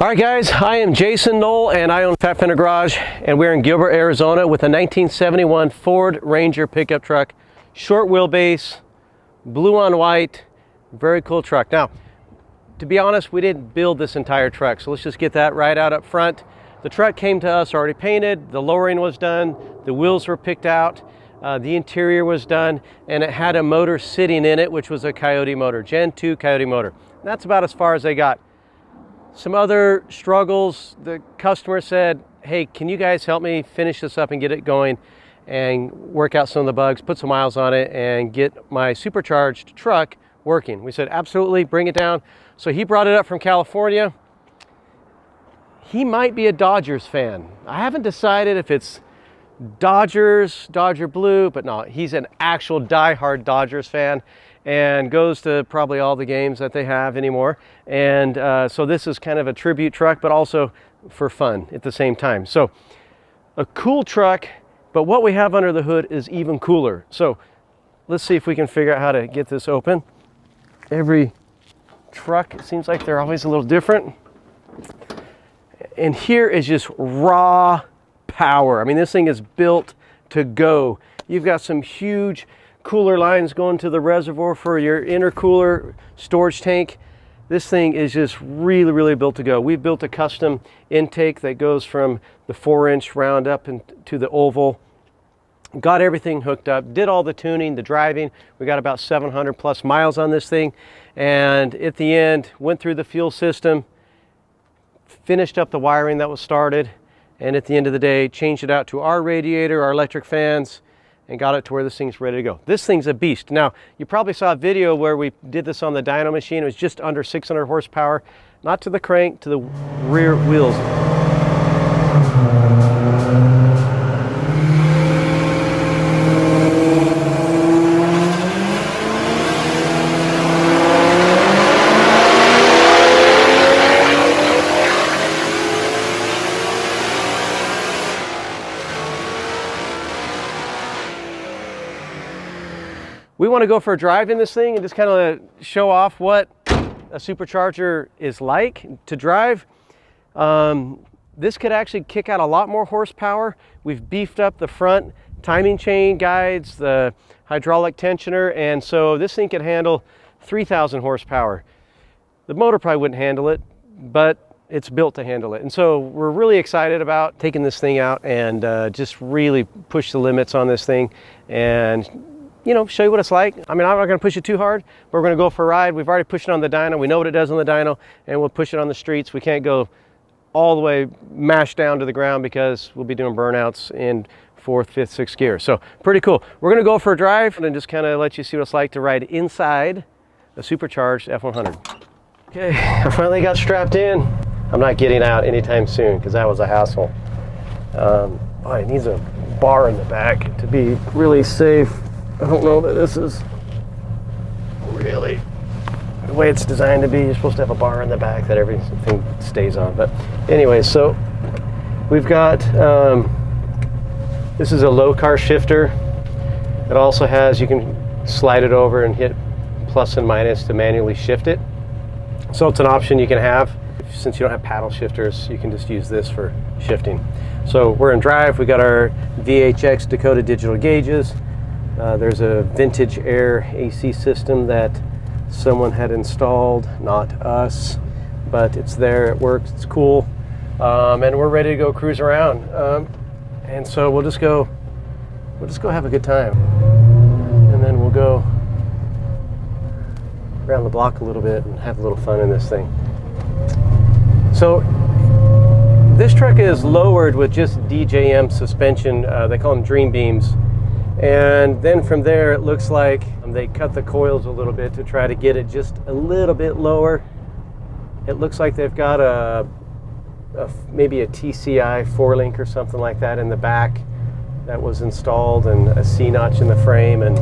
All right guys, I am Jason Knoll and I own Fender Garage, and we're in Gilbert, Arizona with a 1971 Ford Ranger pickup truck, short wheelbase, blue on white, very cool truck. Now, to be honest, we didn't build this entire truck, so let's just get that right out up front. The truck came to us already painted, the lowering was done, the wheels were picked out, the interior was done, and it had a motor sitting in it, which was a Coyote motor, Gen 2 Coyote motor. And that's about as far as they got. Some other struggles, the customer said, hey, can you guys help me finish this up and get it going and work out some of the bugs, put some miles on it, and get my supercharged truck working? We said, absolutely, bring it down. So he brought it up from California. He might be a Dodgers fan. I haven't decided if it's Dodgers, Dodger Blue, but no, he's an actual diehard Dodgers fan and goes to probably all the games that they have anymore. And so this is kind of a tribute truck, but also for fun at the same time. So a cool truck, but what we have under the hood is even cooler. So let's see if we can figure out how to get this open. Every truck, it seems like they're always a little different. And here is just raw power. I mean, this thing is built to go. You've got some huge cooler lines going to the reservoir for your intercooler storage tank. This thing is just really, really built to go. We've built a custom intake that goes from the 4-inch round up into the oval. Got everything hooked up, did all the tuning, the driving. We got about 700 plus miles on this thing. And at the end, went through the fuel system, finished up the wiring that was started. And at the end of the day, changed it out to our radiator, our electric fans, and got it to where this thing's ready to go. This thing's a beast. Now, you probably saw a video where we did this on the dyno machine. It was just under 600 horsepower, not to the crank, to the rear wheels. We want to go for a drive in this thing and just kind of show off what a supercharger is like to drive. This could actually kick out a lot more horsepower. We've beefed up the front timing chain guides, the hydraulic tensioner, and so this thing can handle 3,000 horsepower. The motor probably wouldn't handle it, but it's built to handle it. And so we're really excited about taking this thing out and just really push the limits on this thing and show you what it's like. I mean, I'm not going to push it too hard, but we're going to go for a ride. We've already pushed it on the dyno. We know what it does on the dyno, and we'll push it on the streets. We can't go all the way mashed down to the ground because we'll be doing burnouts in 4th, 5th, 6th gear. So pretty cool. We're going to go for a drive and just kind of let you see what it's like to ride inside a supercharged F100. Okay, I finally got strapped in. I'm not getting out anytime soon because that was a hassle. It needs a bar in the back to be really safe. I don't know that this is really the way it's designed to be. You're supposed to have a bar in the back that everything stays on. But anyway, so we've got, this is a low car shifter. It also has, you can slide it over and hit plus and minus to manually shift it. So it's an option you can have. Since you don't have paddle shifters, you can just use this for shifting. So we're in drive. We got our VHX Dakota digital gauges. There's a vintage air AC system that someone had installed, not us, but it's there, it works, it's cool. And we're ready to go cruise around. And so we'll just go have a good time. And then we'll go around the block a little bit and have a little fun in this thing. So this truck is lowered with just DJM suspension. They call them Dream Beams. And then from there, it looks like they cut the coils a little bit to try to get it just a little bit lower. It looks like they've got maybe a TCI 4-link or something like that in the back that was installed, and a C-notch in the frame. And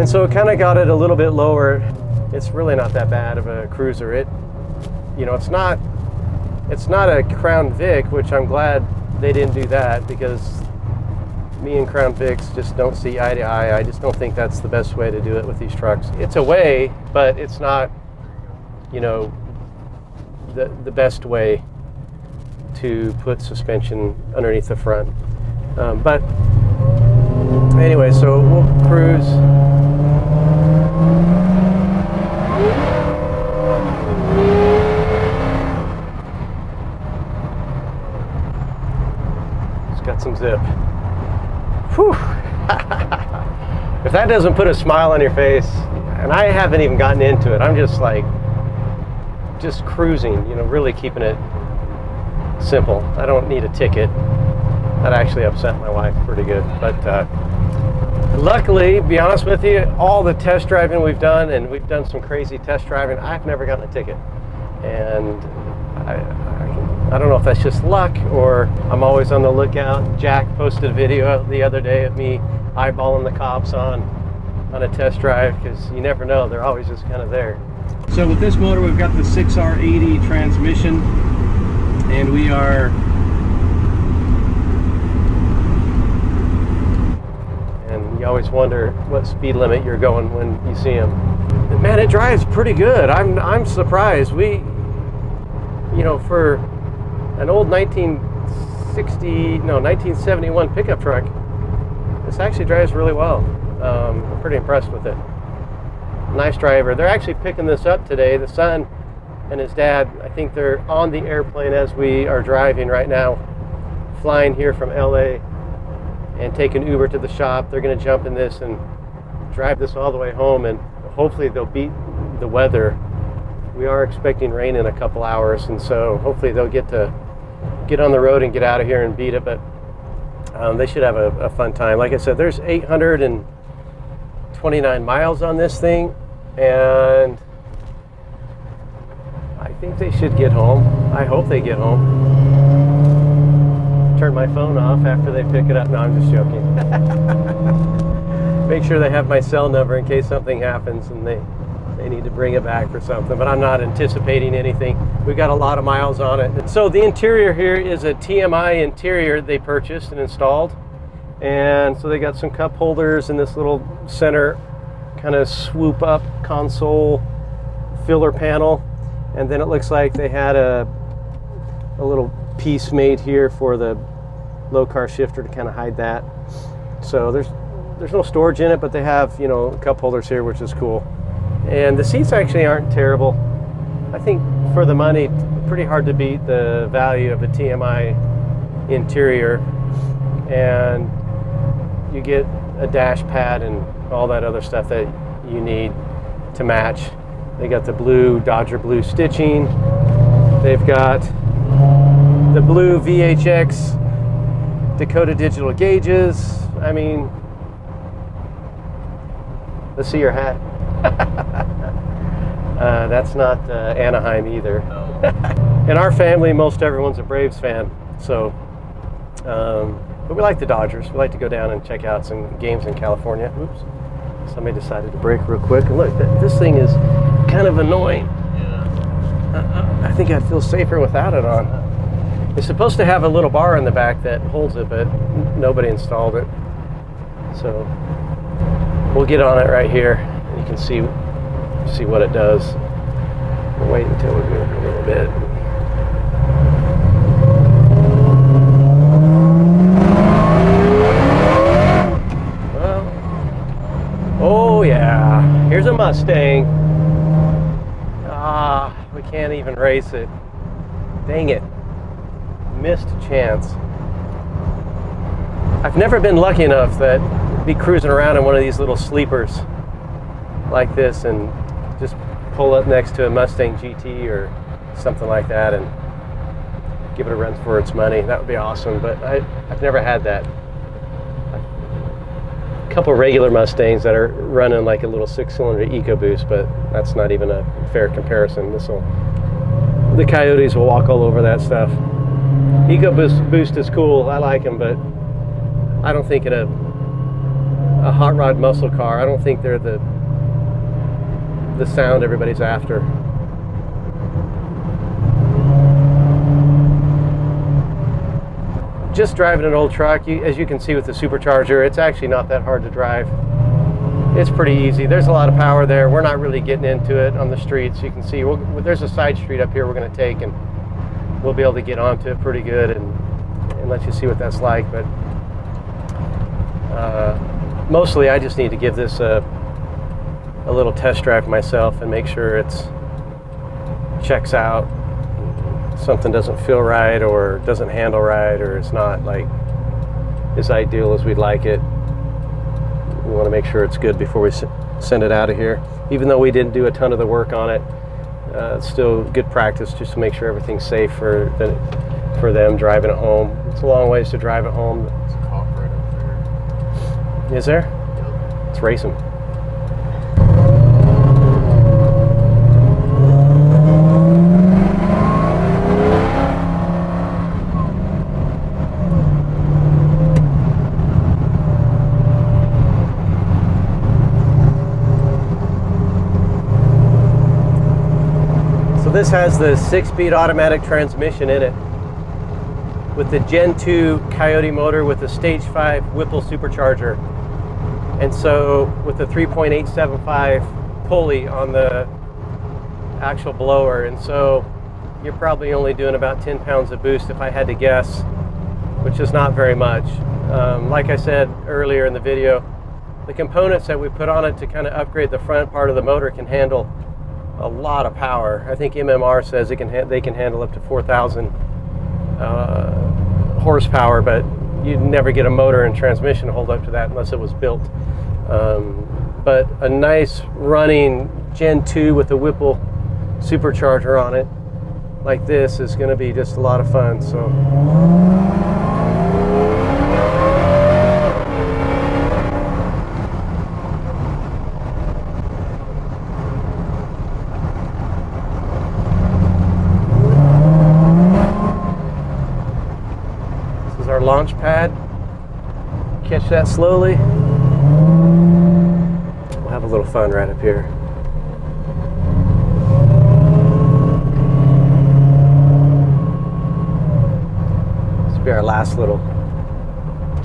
so it kind of got it a little bit lower. It's really not that bad of a cruiser. It's not a Crown Vic, which I'm glad they didn't do that, because me and Crown Vics just don't see eye to eye. I just don't think that's the best way to do it with these trucks. It's a way, but it's not, the best way to put suspension underneath the front. But anyway, so we'll cruise. It's got some zip. Whew. If that doesn't put a smile on your face, and I haven't even gotten into it, I'm just like, just cruising, you know, really keeping it simple. I don't need a ticket. That actually upset my wife pretty good. But luckily, to be honest with you, all the test driving we've done, and we've done some crazy test driving, I've never gotten a ticket. And I don't know if that's just luck or I'm always on the lookout. Jack posted a video the other day of me eyeballing the cops on a test drive, because you never know, they're always just kind of there. So with this motor, we've got the 6R80 transmission, and we are you always wonder what speed limit you're going when you see them. Man, it drives pretty good. I'm surprised. We, you know, for an old 1971 pickup truck, this actually drives really well. I'm pretty impressed with it. Nice driver. They're actually picking this up today. The son and his dad, I think they're on the airplane as we are driving right now, flying here from LA and taking Uber to the shop. They're going to jump in this and drive this all the way home, and hopefully they'll beat the weather. We are expecting rain in a couple hours, and so hopefully they'll get on the road and get out of here and beat it. But they should have a fun time. Like I said, there's 829 miles on this thing, and I think they should get home. I hope they get home. Turn my phone off after they pick it up. No, I'm just joking. Make sure they have my cell number in case something happens and they need to bring it back for something, but I'm not anticipating anything. We've got a lot of miles on it. So the interior here is a TMI interior they purchased and installed. And so they got some cup holders in this little center kind of swoop up console filler panel. And then it looks like they had a little piece made here for the low car shifter to kind of hide that. So there's no storage in it, but they have, you know, cup holders here, which is cool. And the seats actually aren't terrible. I think for the money, pretty hard to beat the value of a TMI interior. And you get a dash pad and all that other stuff that you need to match. They got the blue Dodger blue stitching. They've got the blue VHX Dakota digital gauges. I mean, let's see your hat. That's not Anaheim either. No. In our family, most everyone's a Braves fan. So, but we like the Dodgers. We like to go down and check out some games in California. Oops. Somebody decided to brake real quick. And look, this thing is kind of annoying. Yeah. I think I'd feel safer without it on. It's supposed to have a little bar in the back that holds it, but nobody installed it. So we'll get on it right here. You can see what it does. We'll wait until we go a little bit. Well, oh yeah, here's a Mustang. We can't even race it. Dang it. Missed chance. I've never been lucky enough that be cruising around in one of these little sleepers like this and just pull up next to a Mustang GT or something like that and give it a run for its money. That would be awesome, but I've never had that. A couple regular Mustangs that are running like a little 6-cylinder EcoBoost, but that's not even a fair comparison. The Coyotes will walk all over that stuff. EcoBoost is cool, I like them, but I don't think in a hot rod muscle car, I don't think they're the sound everybody's after. Just driving an old truck, as you can see with the Supercharger, it's actually not that hard to drive. it's pretty easy. There's a lot of power there. We're not really getting into it on the streets. You can see there's a side street up here we're going to take, and we'll be able to get onto it pretty good and let you see what that's like. But mostly I just need to give this a little test drive myself and make sure it's checks out. Something doesn't feel right or doesn't handle right, or it's not like as ideal as we'd like it. We want to make sure it's good before we send it out of here. Even though we didn't do a ton of the work on it, it's still good practice just to make sure everything's safe for them driving it home. It's a long ways to drive it home. There's a cop right over there. Is there? Yep. Let's race him. This has the 6-speed automatic transmission in it with the Gen 2 Coyote motor with the Stage 5 Whipple Supercharger, and so with the 3.875 pulley on the actual blower, and so you're probably only doing about 10 pounds of boost if I had to guess, which is not very much. Like I said earlier in the video, the components that we put on it to kind of upgrade the front part of the motor can handle a lot of power. I think MMR says they can handle up to 4,000 horsepower, but you'd never get a motor and transmission to hold up to that unless it was built. But a nice running Gen 2 with a Whipple Supercharger on it like this is going to be just a lot of fun. So our launch pad. Catch that slowly. We'll have a little fun right up here. This will be our last little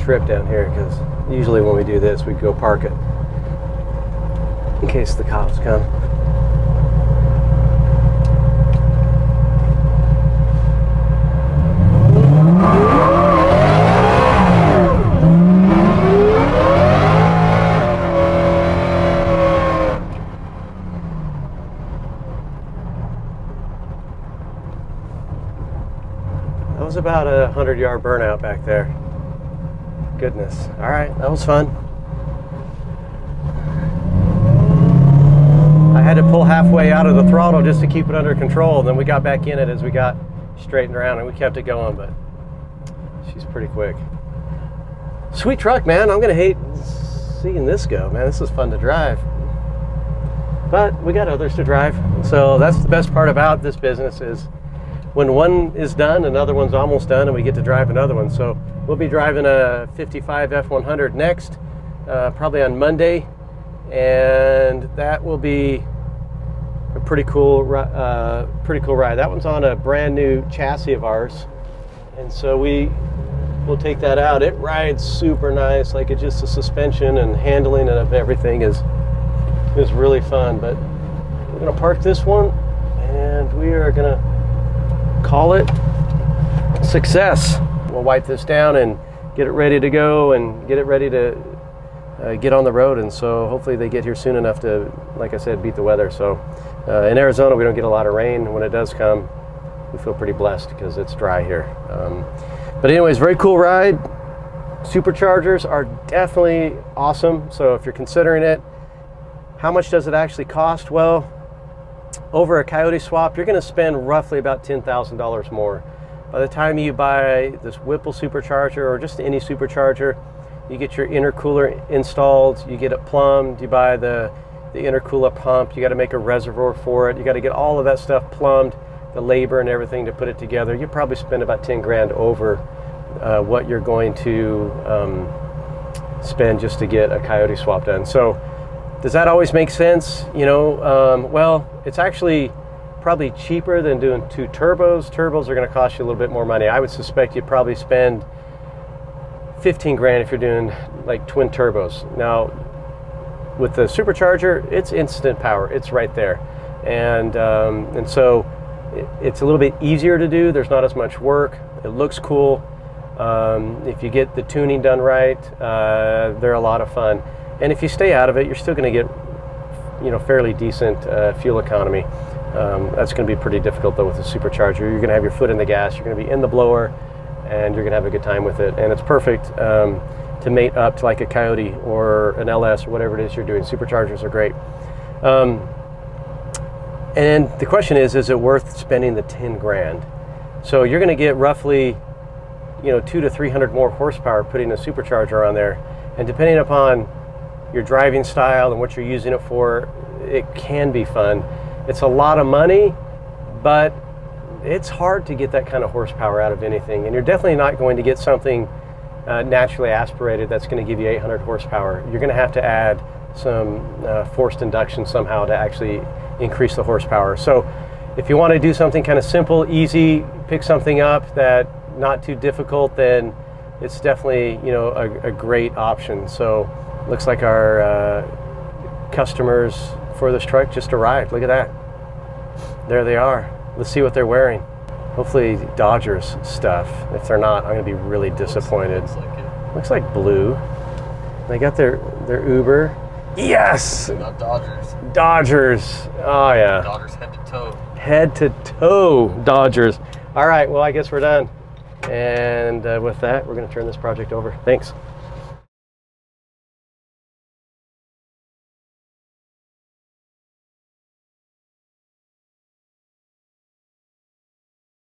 trip down here, because usually when we do this we go park it in case the cops come. That was about a 100-yard burnout back there. Goodness. All right, that was fun. I had to pull halfway out of the throttle just to keep it under control. Then we got back in it as we got straightened around, and we kept it going, but she's pretty quick. Sweet truck, man. I'm going to hate seeing this go, man. This is fun to drive. But we got others to drive. So that's the best part about this business, is when one is done, another one's almost done, and we get to drive another one. So we'll be driving a 55 F100 next, probably on Monday, and that will be a pretty cool ride. That one's on a brand new chassis of ours, and so we'll take that out. It rides super nice, like it's just the suspension and handling and everything is really fun. But we're gonna park this one, and we are gonna call it success. We'll wipe this down and get it ready to go and get it ready to get on the road, and so hopefully they get here soon enough to, like I said, beat the weather. So in Arizona we don't get a lot of rain. When it does come, we feel pretty blessed because it's dry here. But anyways, very cool ride. Superchargers are definitely awesome. So if you're considering it, how much does it actually cost? Well, over a Coyote swap, you're going to spend roughly about $10,000 more. By the time you buy this Whipple Supercharger or just any supercharger, you get your intercooler installed, you get it plumbed, you buy the intercooler pump, you got to make a reservoir for it, you got to get all of that stuff plumbed, the labor and everything to put it together. You probably spend about 10 grand over what you're going to spend just to get a Coyote swap done. So does that always make sense? You know, well, it's actually probably cheaper than doing two turbos. Turbos are going to cost you a little bit more money. I would suspect you'd probably spend 15 grand if you're doing like twin turbos. Now, with the Supercharger, it's instant power. It's right there, and so it's a little bit easier to do. There's not as much work. It looks cool. If you get the tuning done right, they're a lot of fun. And if you stay out of it, you're still going to get, fairly decent fuel economy. That's going to be pretty difficult though with the Supercharger. You're going to have your foot in the gas. You're going to be in the blower, and you're going to have a good time with it. And it's perfect to mate up to like a Coyote or an LS or whatever it is you're doing. Superchargers are great. And the question is it worth spending the 10 grand? So you're going to get roughly, 200 to 300 more horsepower putting a Supercharger on there. And depending upon your driving style and what you're using it for, it can be fun. It's a lot of money, but it's hard to get that kind of horsepower out of anything. And you're definitely not going to get something naturally aspirated that's going to give you 800 horsepower. You're going to have to add some forced induction somehow to actually increase the horsepower. So if you want to do something kind of simple, easy, pick something up that not too difficult, then it's definitely a great option. So looks like our customers for this truck just arrived. Look at that. There they are. Let's see what they're wearing. Hopefully Dodgers stuff. If they're not, I'm going to be really disappointed. Looks like blue. They got their Uber. Yes! Not Dodgers. Dodgers. Oh yeah. Dodgers head to toe. Head to toe Dodgers. All right, well, I guess we're done. And with that, we're going to turn this project over. Thanks.